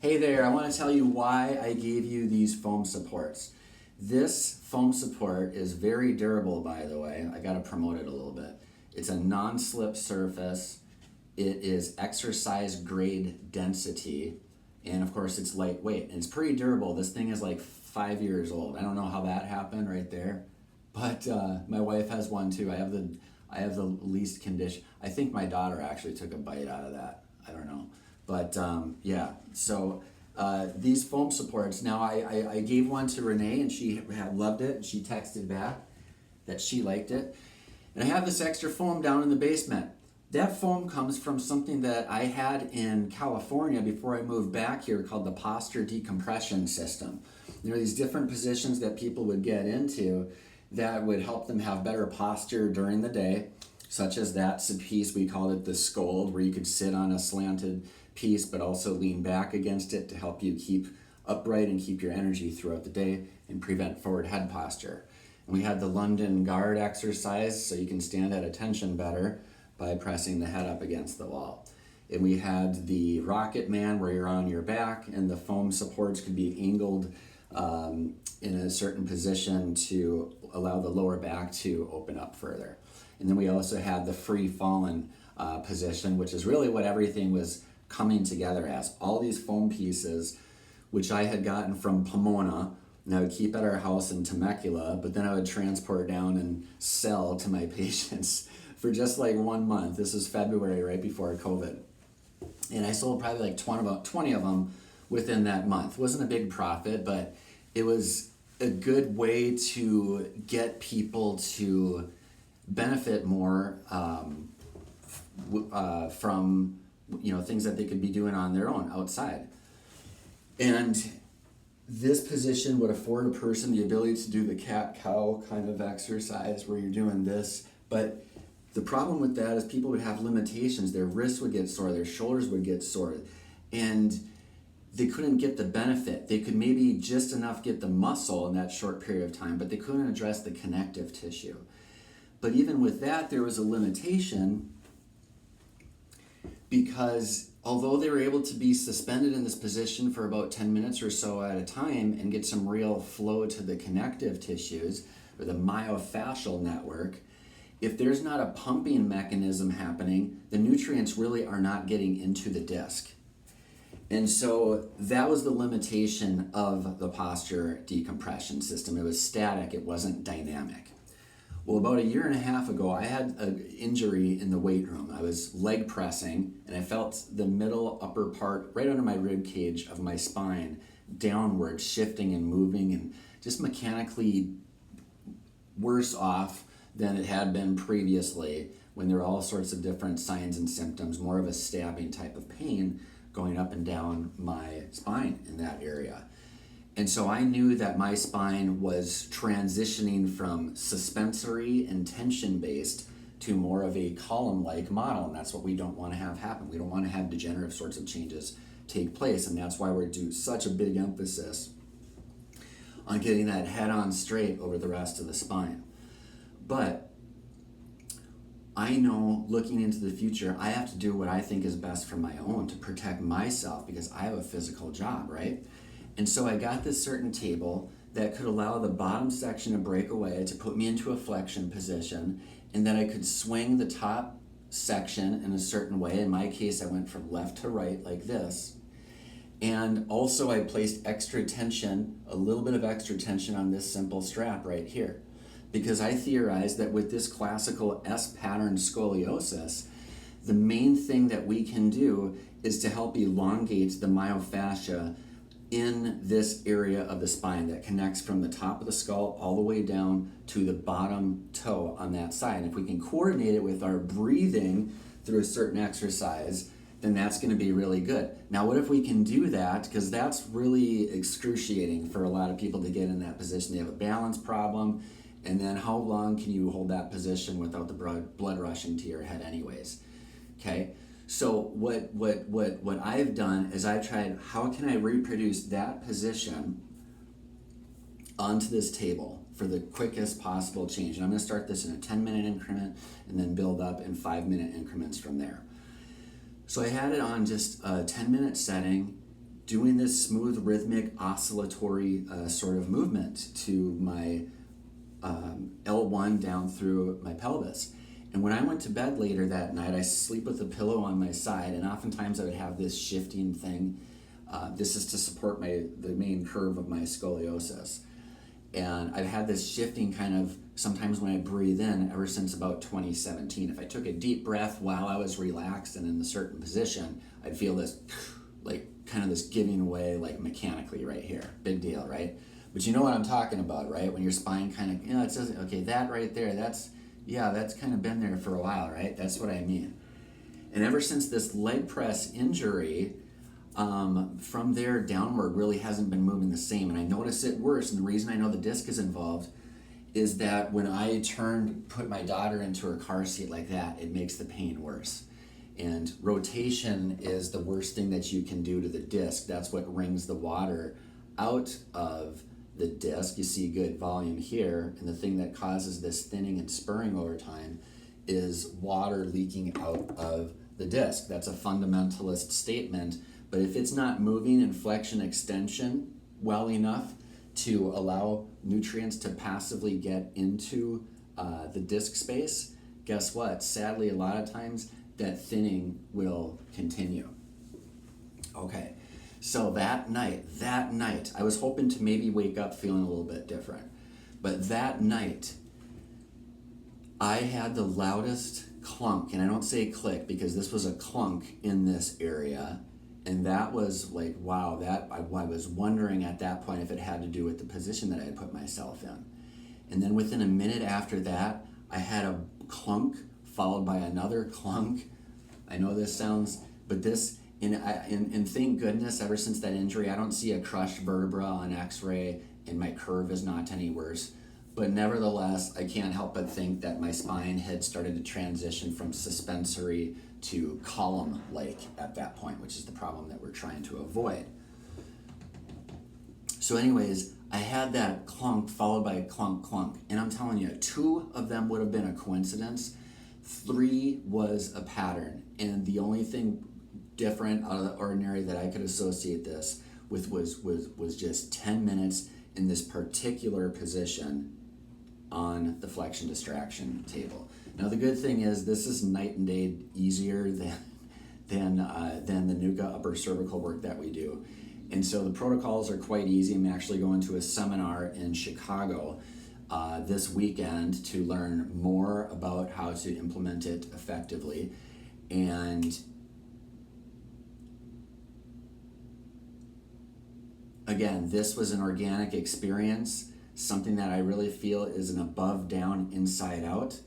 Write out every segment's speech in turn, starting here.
Hey there, I want to tell you why I gave you these foam supports. This foam support is very durable, by the way. I got to promote it a little bit. It's a non-slip surface. It is exercise grade density. And of course it's lightweight and it's pretty durable. This thing is like 5 years old. I don't know how that happened right there, but my wife has one too. I have the least condition. I think my daughter actually took a bite out of that. I don't know. But yeah, so these foam supports, now I gave one to Renee and she had loved it. And she texted back that she liked it. And I have this extra foam down in the basement. That foam comes from something that I had in California before I moved back here called the posture decompression system. There are these different positions that people would get into that would help them have better posture during the day, such as that piece, we called it the scold, where you could sit on a slanted piece but also lean back against it to help you keep upright and keep your energy throughout the day and prevent forward head posture. And we had the London guard exercise, so you can stand at attention better by pressing the head up against the wall. And we had the Rocket Man, where you're on your back and the foam supports could be angled in a certain position to allow the lower back to open up further. And then we also had the free fallen position, which is really what everything was coming together as. All these foam pieces, which I had gotten from Pomona, and I would keep at our house in Temecula, but then I would transport down and sell to my patients for just like 1 month. This is February, right before COVID. And I sold probably like 20 of them within that month. Wasn't a big profit, but it was a good way to get people to benefit more from things that they could be doing on their own outside. And this position would afford a person the ability to do the cat-cow kind of exercise where you're doing this. But the problem with that is people would have limitations. Their wrists would get sore, their shoulders would get sore, and they couldn't get the benefit. They could maybe just enough get the muscle in that short period of time, but they couldn't address the connective tissue. But even with that, there was a limitation, because although they were able to be suspended in this position for about 10 minutes or so at a time and get some real flow to the connective tissues or the myofascial network, if there's not a pumping mechanism happening, the nutrients really are not getting into the disc. And so that was the limitation of the posture decompression system. It was static, it wasn't dynamic. Well, about 1.5 years ago, I had an injury in the weight room. I was leg pressing, and I felt the middle upper part right under my rib cage of my spine downward, shifting and moving, and just mechanically worse off than it had been previously, when there were all sorts of different signs and symptoms, more of a stabbing type of pain going up and down my spine in that area. And so I knew that my spine was transitioning from suspensory and tension-based to more of a column-like model, and that's what we don't want to have happen. We don't want to have degenerative sorts of changes take place, and that's why we're doing such a big emphasis on getting that head-on straight over the rest of the spine. But I know, looking into the future, I have to do what I think is best for my own to protect myself, because I have a physical job, right? And so I got this certain table that could allow the bottom section to break away to put me into a flexion position, and then I could swing the top section in a certain way. In my case, I went from left to right like this. And also I placed extra tension, a little bit of extra tension on this simple strap right here, because I theorized that with this classical S-pattern scoliosis, the main thing that we can do is to help elongate the myofascia in this area of the spine that connects from the top of the skull all the way down to the bottom toe on that side. And if we can coordinate it with our breathing through a certain exercise, then that's going to be really good. Now, what if we can do that? Because that's really excruciating for a lot of people to get in that position. They have a balance problem, and then how long can you hold that position without the blood rushing to your head anyways? Okay? So what I've done is I've tried, how can I reproduce that position onto this table for the quickest possible change? And I'm going to start this in a 10-minute increment and then build up in 5-minute increments from there. So I had it on just a 10-minute setting, doing this smooth, rhythmic, oscillatory sort of movement to my L1 down through my pelvis. And when I went to bed later that night, I sleep with a pillow on my side, and oftentimes I would have this shifting thing. This is to support the main curve of my scoliosis. And I've had this shifting kind of sometimes when I breathe in ever since about 2017. If I took a deep breath while I was relaxed and in a certain position, I'd feel this like kind of this giving way like mechanically right here. Big deal, right? But you know what I'm talking about, right? When your spine kind of, it says, okay, that right there, that's kind of been there for a while, right? That's what I mean. And ever since this leg press injury, from there downward really hasn't been moving the same. And I notice it worse. And the reason I know the disc is involved is that when I put my daughter into her car seat like that, it makes the pain worse. And rotation is the worst thing that you can do to the disc. That's what wrings the water out of the disc. You see good volume here. And the thing that causes this thinning and spurring over time is water leaking out of the disc. That's a fundamentalist statement. But if it's not moving in flexion extension well enough to allow nutrients to passively get into the disc space, guess what? Sadly, a lot of times that thinning will continue. Okay, so that night, I was hoping to maybe wake up feeling a little bit different. But that night, I had the loudest clunk, and I don't say click because this was a clunk in this area. And that was like, wow, I was wondering at that point if it had to do with the position that I had put myself in. And then within a minute after that, I had a clunk followed by another clunk. I know this sounds, but this, and thank goodness, ever since that injury, I don't see a crushed vertebra on x-ray, and my curve is not any worse. But nevertheless, I can't help but think that my spine had started to transition from suspensory to column-like at that point, which is the problem that we're trying to avoid. So anyways, I had that clunk followed by a clunk, and I'm telling you, 2 of them would have been a coincidence. 3 was a pattern, and the only thing different out of the ordinary that I could associate this with was just 10 minutes in this particular position on the flexion distraction table. Now the good thing is this is night and day easier than the NUCA upper cervical work that we do. And so the protocols are quite easy. I'm actually going to a seminar in Chicago this weekend to learn more about how to implement it effectively. And again, this was an organic experience, something that I really feel is an above, down, inside out.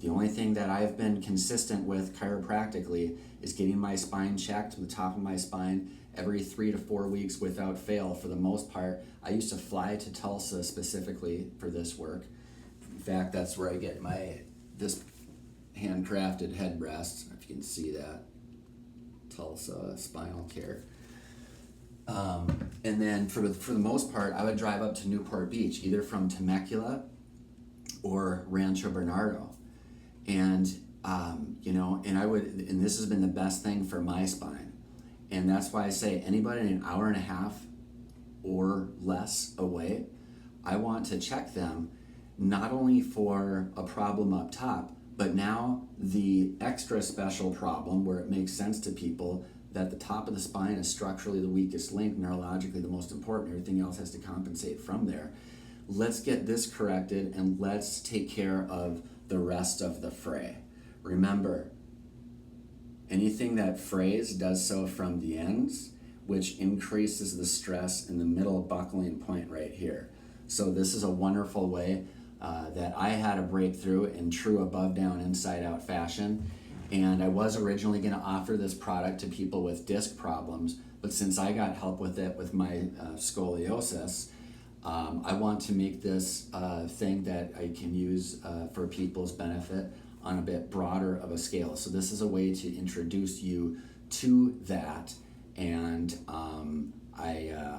The only thing that I've been consistent with chiropractically is getting my spine checked, the top of my spine, every 3 to 4 weeks without fail for the most part. I used to fly to Tulsa specifically for this work. In fact, that's where I get this handcrafted headrest, if you can see that, Tulsa Spinal Care. And then for the most part, I would drive up to Newport Beach, either from Temecula or Rancho Bernardo. And, and this has been the best thing for my spine. And that's why I say anybody an hour and a half or less away, I want to check them not only for a problem up top, but now the extra special problem where it makes sense to people that the top of the spine is structurally the weakest link, neurologically the most important, everything else has to compensate from there. Let's get this corrected and let's take care of the rest of the fray. Remember, anything that frays does so from the ends, which increases the stress in the middle buckling point right here. So this is a wonderful way that I had a breakthrough in true above, down, inside out fashion. And I was originally going to offer this product to people with disc problems, but since I got help with it with my scoliosis, I want to make this thing that I can use for people's benefit on a bit broader of a scale. So this is a way to introduce you to that, and I'm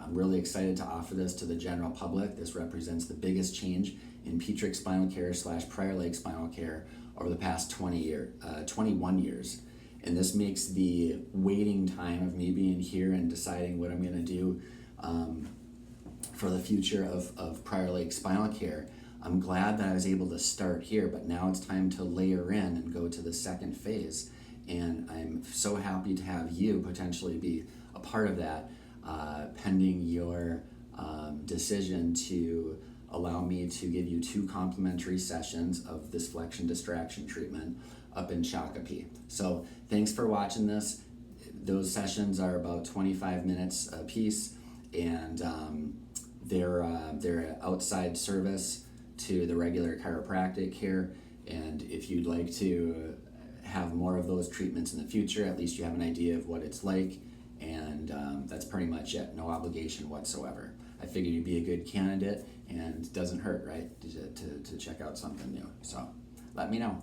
really excited to offer this to the general public. This represents the biggest change in Petrick spinal care / Prior Leg spinal care over the past 21 years. And this makes the waiting time of me being here and deciding what I'm going to do for the future of Prior Lake Spinal Care. I'm glad that I was able to start here, but now it's time to layer in and go to the second phase. And I'm so happy to have you potentially be a part of that, pending your decision to allow me to give you 2 complimentary sessions of this flexion distraction treatment up in Shakopee. So thanks for watching this. Those sessions are about 25 minutes a piece, and they're outside service to the regular chiropractic care. And if you'd like to have more of those treatments in the future, at least you have an idea of what it's like. And that's pretty much it. No obligation whatsoever. I figured you'd be a good candidate, and it doesn't hurt, right, to check out something new. So let me know.